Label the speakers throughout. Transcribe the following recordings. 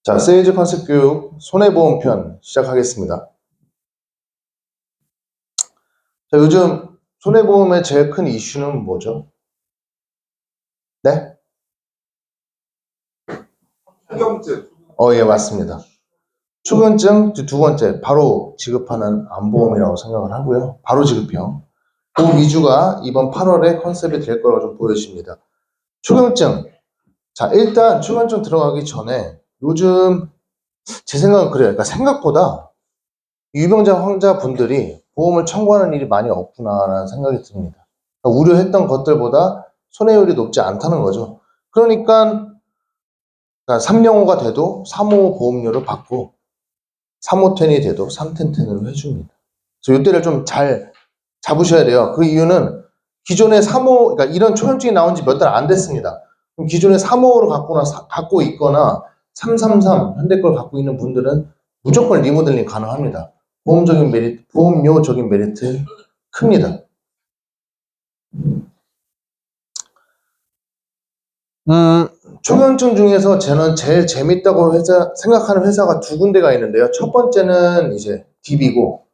Speaker 1: 자, 세일즈 컨셉 교육 손해보험 편 시작하겠습니다. 자, 요즘 손해보험의 제일 큰 이슈는 뭐죠? 네?
Speaker 2: 추경증.
Speaker 1: 예, 맞습니다. 추경증 두 번째, 바로 지급하는 암보험이라고 생각을 하고요. 바로 지급형. 그 위주가 이번 8월에 컨셉이 될 거라고 좀 보여집니다. 추경증. 자, 일단 추경증 들어가기 전에 요즘 제 생각은 그래요. 그러니까 생각보다 유병자 환자분들이 보험을 청구하는 일이 많이 없구나라는 생각이 듭니다. 그러니까 우려했던 것들보다 손해율이 높지 않다는 거죠. 그러니까 305가 돼도 355 보험료를 받고 351이 돼도 310으로 해줍니다. 그래서 이때를 좀 잘 잡으셔야 돼요. 그 이유는 기존에 35, 그러니까 이런 초현증이 나온 지 몇 달 안 됐습니다. 그럼 기존에 355를 갖고 있거나 333 현대 걸 갖고 있는 분들은 무조건 리모델링 가능합니다. 보험적인 메리트, 보험료적인 메리트 큽니다. 초경증 중에서 저는 제일 재밌다고 생각하는 회사가 두 군데가 있는데요. 첫 번째는 이제 DB고,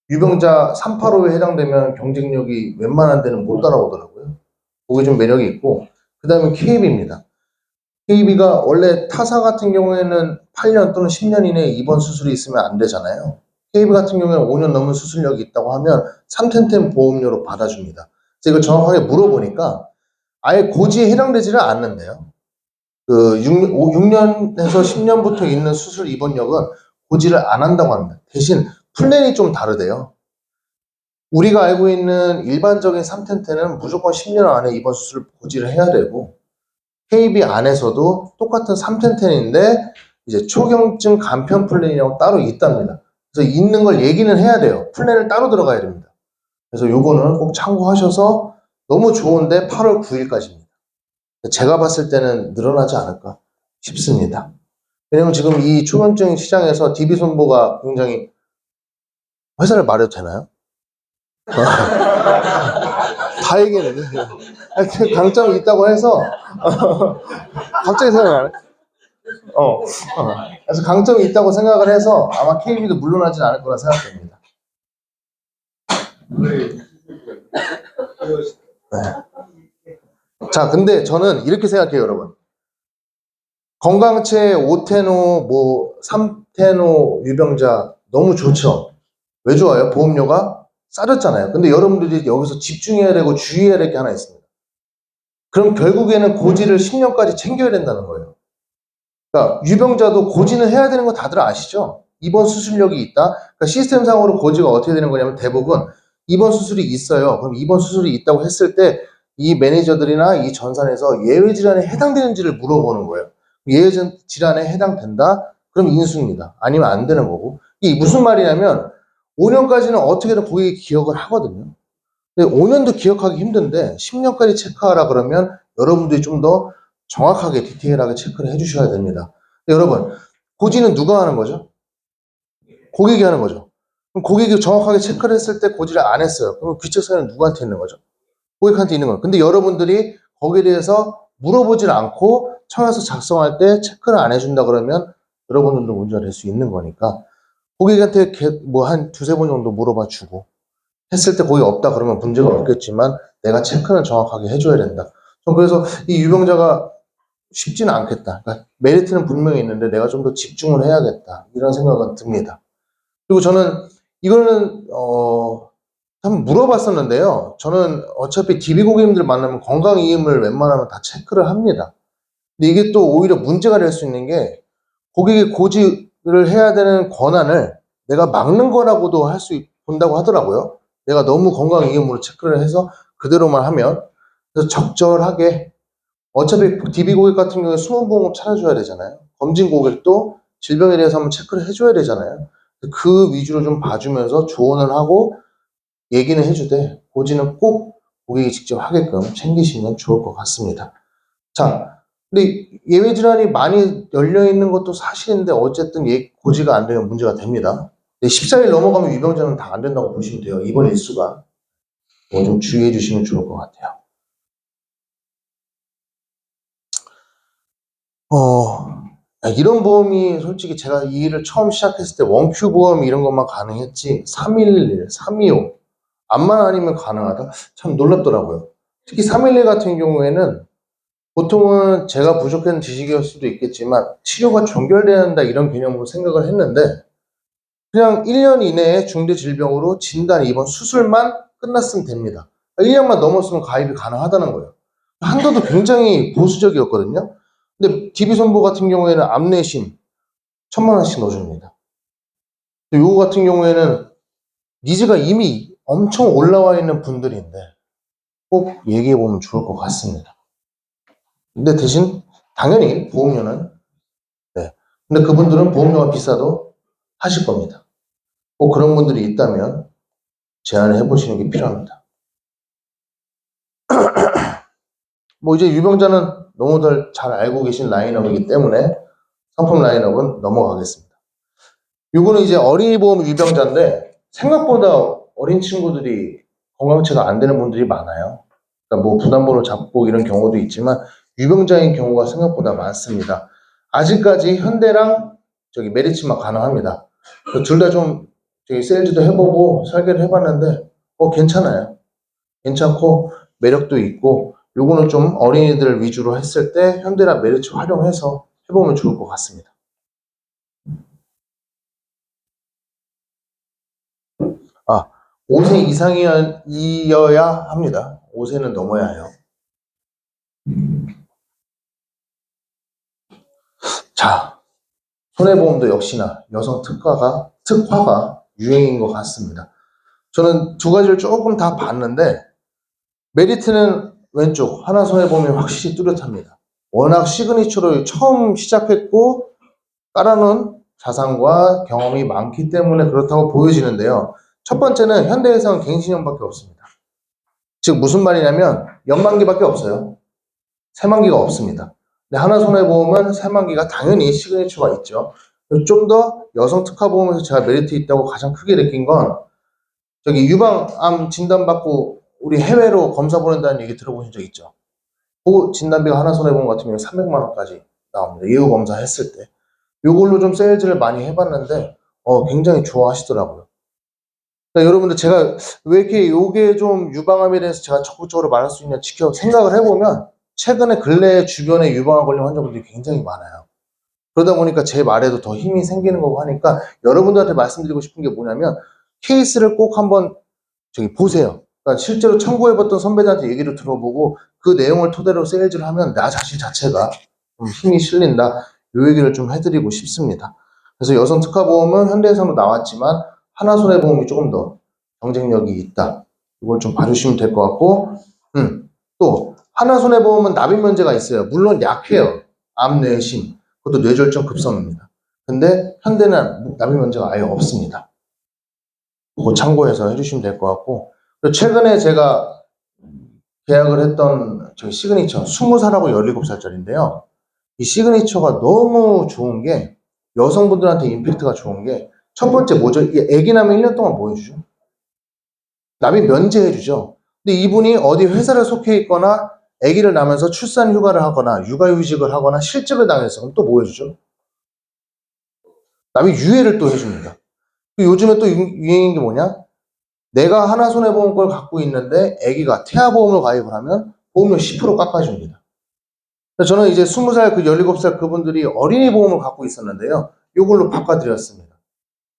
Speaker 1: 유병자 385에 해당되면 경쟁력이 웬만한 데는 못 따라오더라고요. 그게 좀 매력이 있고, 그 다음에 KB입니다. KB가 원래 타사 같은 경우에는 8년 또는 10년 이내에 입원 수술이 있으면 안 되잖아요. KB 같은 경우에는 5년 넘은 수술력이 있다고 하면 3텐텐 보험료로 받아줍니다. 그래서 이걸 정확하게 물어보니까 아예 고지에 해당되지를 않는데요. 그 6년에서 10년부터 있는 수술 입원력은 고지를 안 한다고 합니다. 대신 플랜이 좀 다르대요. 우리가 알고 있는 일반적인 3텐텐은 무조건 10년 안에 입원 수술 고지를 해야 되고, KB 안에서도 똑같은 3텐텐인데 이제 초경증 간편 플랜이라고 따로 있답니다. 그래서 있는 걸 얘기는 해야 돼요. 플랜을 따로 들어가야 됩니다. 그래서 요거는 꼭 참고하셔서 너무 좋은데 8월 9일까지입니다. 제가 봤을 때는 늘어나지 않을까 싶습니다. 왜냐면 지금 이 초경증 시장에서 DB손보가 굉장히, 회사를 말해도 되나요? 다 얘기했는데 강점이 있다고 해서 갑자기 생각나네. 그래서 강점이 있다고 생각을 해서 아마 KB도 물러나진 않을 거라 생각됩니다. 네. 자, 근데 저는 이렇게 생각해요, 여러분. 건강체 5테노, 3테노 유병자 너무 좋죠. 왜 좋아요? 보험료가 싸졌잖아요. 근데 여러분들이 여기서 집중해야 되고 주의해야 될 게 하나 있습니다. 그럼 결국에는 고지를 10년까지 챙겨야 된다는 거예요. 그러니까 유병자도 고지는 해야 되는 거 다들 아시죠? 입원 수술력이 있다. 그러니까 시스템상으로 고지가 어떻게 되는 거냐면 대부분 입원 수술이 있어요. 그럼 입원 수술이 있다고 했을 때 이 매니저들이나 이 전산에서 예외 질환에 해당되는지를 물어보는 거예요. 예외 질환에 해당된다? 그럼 인수입니다. 아니면 안 되는 거고. 이게 무슨 말이냐면 5년까지는 어떻게든 고객이 기억을 하거든요. 근데 5년도 기억하기 힘든데 10년까지 체크하라 그러면 여러분들이 좀 더 정확하게 디테일하게 체크를 해주셔야 됩니다. 여러분, 고지는 누가 하는 거죠? 고객이 하는 거죠. 그럼 고객이 정확하게 체크를 했을 때 고지를 안 했어요. 그럼 귀책 사유는 누구한테 있는 거죠? 고객한테 있는 거예요. 근데 여러분들이 거기에 대해서 물어보질 않고 청약서 작성할 때 체크를 안 해준다 그러면 여러분들도 문제가 될 수 있는 거니까 고객한테 뭐 한 두세 번 정도 물어봐 주고 했을 때 거기 없다 그러면 문제가 없겠지만 내가 체크는 정확하게 해줘야 된다. 그래서 이 유병자가 쉽지는 않겠다. 그러니까 메리트는 분명히 있는데 내가 좀 더 집중을 해야겠다. 이런 생각은 듭니다. 그리고 저는 이거는 한번 물어봤었는데요. 저는 어차피 DB 고객님들 만나면 건강이임을 웬만하면 다 체크를 합니다. 근데 이게 또 오히려 문제가 될 수 있는 게 고객이 고지를 해야 되는 권한을 내가 막는 거라고도 본다고 하더라고요. 내가 너무 건강이임으로 체크를 해서 그대로만 하면. 그래서 적절하게, 어차피 DB 고객 같은 경우에 수문보험 찾아줘야 되잖아요. 검진 고객도 질병에 대해서 한번 체크를 해줘야 되잖아요. 그 위주로 좀 봐주면서 조언을 하고 얘기는 해주되 고지는 꼭 고객이 직접 하게끔 챙기시면 좋을 것 같습니다. 자, 근데 예외 질환이 많이 열려 있는 것도 사실인데 어쨌든 고지가 안 되면 문제가 됩니다. 14일 넘어가면 유병자는 다 안 된다고 보시면 돼요. 입원 일수가. 좀 주의해 주시면 좋을 것 같아요. 이런 보험이 솔직히 제가 이 일을 처음 시작했을 때 원큐 보험 이런 것만 가능했지 311, 325 암만 아니면 가능하다? 참 놀랍더라고요. 특히 311 같은 경우에는 보통은 제가 부족한 지식이었을 수도 있겠지만 치료가 종결돼야 한다 이런 개념으로 생각을 했는데 그냥 1년 이내에 중대질병으로 진단, 입원, 수술만 끝났으면 됩니다. 1년만 넘었으면 가입이 가능하다는 거예요. 한도도 굉장히 보수적이었거든요. 근데 DB손보 같은 경우에는 암내심 1,000만 원씩 넣어줍니다. 요거 같은 경우에는 니즈가 이미 엄청 올라와 있는 분들인데 꼭 얘기해보면 좋을 것 같습니다. 근데 대신 당연히 보험료는 근데 그분들은 보험료가 비싸도 하실 겁니다. 꼭 그런 분들이 있다면 제안을 해보시는 게 필요합니다. 뭐 이제 유병자는 너무들 잘 알고 계신 라인업이기 때문에 상품 라인업은 넘어가겠습니다. 이거는 이제 어린이 보험 유병자인데 생각보다 어린 친구들이 건강체가 안 되는 분들이 많아요. 그러니까 뭐 부담번호 잡고 이런 경우도 있지만 유병자인 경우가 생각보다 많습니다. 아직까지 현대랑 메리츠만 가능합니다. 둘 다 좀 세일즈도 해보고 설계를 해봤는데 괜찮아요. 괜찮고 매력도 있고 요거는 좀 어린이들 위주로 했을 때 현대나 메리츠 활용해서 해보면 좋을 것 같습니다. 5세 이상이어야 합니다. 5세는 넘어야 해요. 자, 손해보험도 역시나 여성 특화가 유행인 것 같습니다. 저는 두 가지를 조금 다 봤는데 메리트는 왼쪽 하나손해보험이 확실히 뚜렷합니다. 워낙 시그니처로 처음 시작했고 깔아놓은 자산과 경험이 많기 때문에 그렇다고 보여지는데요. 첫 번째는 현대에서는 갱신형밖에 없습니다. 즉 무슨 말이냐면 연만기밖에 없어요. 새만기가 없습니다. 근데 하나손해보험은 새만기가 당연히 시그니처가 있죠. 좀 더 여성 특화보험에서 제가 메리트 있다고 가장 크게 느낀 건 유방암 진단받고 우리 해외로 검사 보낸다는 얘기 들어보신 적 있죠? 그 진단비가 하나손해보험 같은 경우는 300만 원까지 나옵니다. 예후 검사 했을 때. 이걸로 좀 세일즈를 많이 해봤는데 굉장히 좋아하시더라고요. 그러니까 여러분들 제가 왜 이렇게 요게 좀 유방암에 대해서 제가 적극적으로 말할 수 있냐 생각을 해보면 최근에 근래에 주변에 유방암 걸린 환자분들이 굉장히 많아요. 그러다 보니까 제 말에도 더 힘이 생기는 거고 하니까 여러분들한테 말씀드리고 싶은 게 뭐냐면 케이스를 꼭 한번 보세요. 그러니까 실제로 참고해봤던 선배들한테 얘기를 들어보고 그 내용을 토대로 세일즈를 하면 나 자신 자체가 좀 힘이 실린다. 이 얘기를 좀 해드리고 싶습니다. 그래서 여성 특화보험은 현대에서도 나왔지만 하나손해보험이 조금 더 경쟁력이 있다. 이걸 좀 봐주시면 될 것 같고 또 하나손해보험은 납입 면제가 있어요. 물론 약해요. 암, 뇌심 그것도 뇌졸중 급성입니다. 근데 현대는 납입 면제가 아예 없습니다. 그거 참고해서 해주시면 될 것 같고 최근에 제가 계약을 했던 시그니처 20살하고 17살짜리인데요. 이 시그니처가 너무 좋은 게 여성분들한테 임팩트가 좋은 게 첫 번째 뭐죠? 애기 나면 1년 동안 뭐 해주죠? 납입 면제해주죠. 근데 이분이 어디 회사를 속해 있거나 아기를 낳으면서 출산 휴가를 하거나 육아휴직을 하거나 실직을 당해서 그럼 또 뭐 해주죠? 납입 유예를 또 해줍니다. 요즘에 또 유행인 게 뭐냐? 내가 하나손해보험 걸 갖고 있는데 아기가 태아보험을 가입을 하면 보험료 10% 깎아줍니다. 저는 이제 20살 17살 그분들이 어린이 보험을 갖고 있었는데요. 이걸로 바꿔드렸습니다.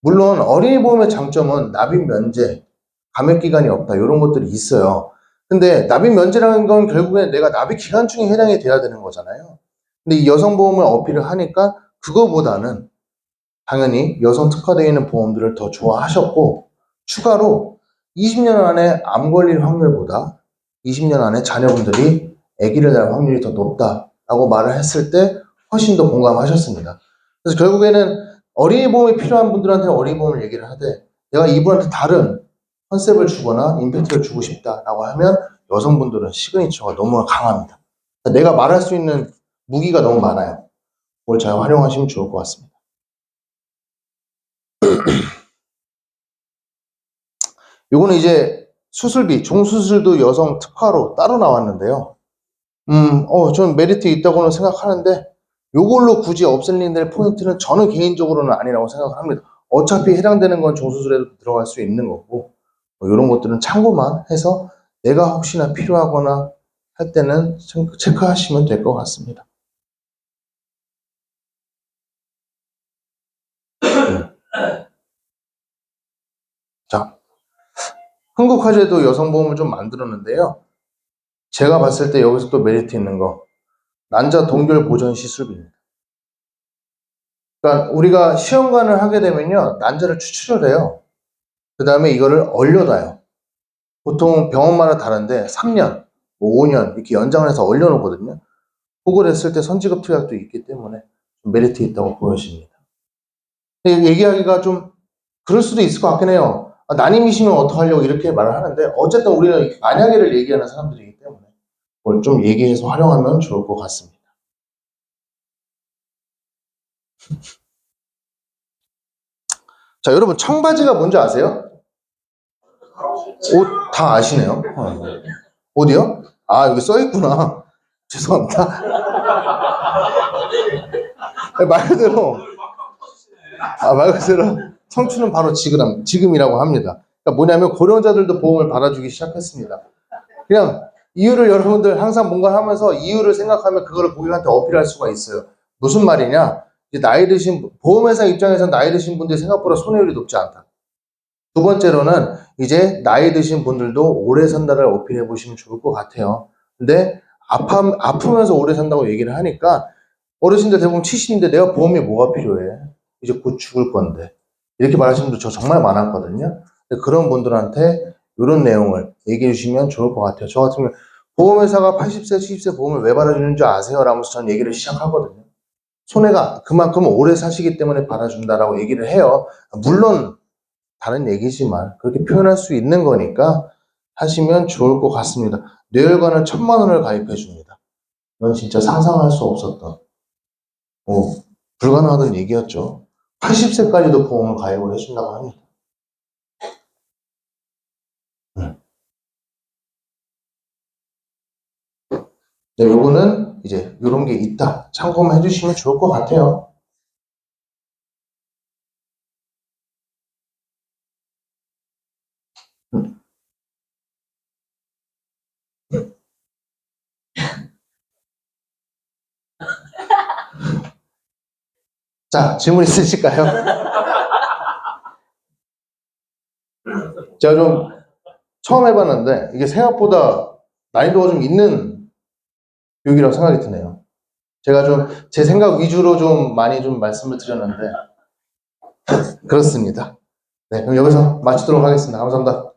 Speaker 1: 물론 어린이 보험의 장점은 납입 면제, 감액 기간이 없다 이런 것들이 있어요. 근데 납입 면제라는 건 결국엔 내가 납입 기간중에 해당이 돼야 되는 거잖아요. 근데 이 여성보험을 어필을 하니까 그거보다는 당연히 여성 특화되어 있는 보험들을 더 좋아하셨고 추가로 20년 안에 암 걸릴 확률보다 20년 안에 자녀분들이 아기를 낳을 확률이 더 높다라고 말을 했을 때 훨씬 더 공감하셨습니다. 그래서 결국에는 어린이 보험이 필요한 분들한테 어린이 보험을 얘기를 하되 내가 이분한테 다른 컨셉을 주거나 임팩트를 주고 싶다라고 하면 여성분들은 시그니처가 너무 강합니다. 내가 말할 수 있는 무기가 너무 많아요. 그걸 잘 활용하시면 좋을 것 같습니다. 요거는 이제 수술비, 종수술도 여성 특화로 따로 나왔는데요. 저는 메리트 있다고는 생각하는데 요걸로 굳이 없앨려는 될 포인트는 저는 개인적으로는 아니라고 생각을 합니다. 어차피 해당되는 건 종수술에도 들어갈 수 있는 거고, 이런 것들은 참고만 해서 내가 혹시나 필요하거나 할 때는 체크하시면 될 것 같습니다. 자, 흥국화재도 여성보험을 좀 만들었는데요. 제가 봤을 때 여기서 또 메리트 있는 거, 난자 동결 보전 시술비입니다. 그러니까 우리가 시험관을 하게 되면요, 난자를 추출을 해요. 그 다음에 이거를 얼려놔요. 보통 병원마다 다른데 3년, 5년 이렇게 연장을 해서 얼려놓거든요. 그걸 했을 때 선지급 투약도 있기 때문에 좀 메리트 있다고 보여집니다. 얘기하기가 좀 그럴 수도 있을 것 같긴 해요. 난임이시면 어떡하려고 이렇게 말을 하는데 어쨌든 우리는 만약에를 얘기하는 사람들이기 때문에 그걸 좀 얘기해서 활용하면 좋을 것 같습니다. 자, 여러분 청바지가 뭔지 아세요? 옷 다 아시네요. 어디요? 아, 여기 써 있구나. 죄송합니다. 말 그대로 말 그대로 청춘은 바로 지금이라고 합니다. 그러니까 뭐냐면 고령자들도 보험을 받아주기 시작했습니다. 그냥 이유를 여러분들 항상 뭔가 하면서 이유를 생각하면 그거를 고객한테 어필할 수가 있어요. 무슨 말이냐? 이제 나이 드신 보험회사 입장에서 나이 드신 분들이 생각보다 손해율이 높지 않다. 두 번째로는 이제 나이 드신 분들도 오래 산다를 어필해 보시면 좋을 것 같아요. 근데 아프면서 오래 산다고 얘기를 하니까 어르신들 대부분 70인데 내가 보험이 뭐가 필요해? 이제 곧 죽을 건데. 이렇게 말하시는 분들 저 정말 많았거든요. 그런 분들한테 이런 내용을 얘기해 주시면 좋을 것 같아요. 저 같은 경우 보험회사가 80세, 70세 보험을 왜 받아주는 줄 아세요? 라면서 전 얘기를 시작하거든요. 손해가 그만큼 오래 사시기 때문에 받아준다라고 얘기를 해요. 물론 다른 얘기지만 그렇게 표현할 수 있는 거니까 하시면 좋을 것 같습니다. 뇌혈관을 1,000만 원을 가입해 줍니다. 이건 진짜 상상할 수 없었던 불가능하던 얘기였죠. 80세까지도 보험을 가입을 해준다고 합니다. 네, 요거는 이제 이런 게 있다. 참고만 해주시면 좋을 것 같아요. 자, 질문 있으실까요? 제가 좀 처음 해봤는데 이게 생각보다 난이도가 좀 있는 교육이라고 생각이 드네요. 제가 좀 제 생각 위주로 좀 많이 좀 말씀을 드렸는데 그렇습니다. 네, 그럼 여기서 마치도록 하겠습니다. 감사합니다.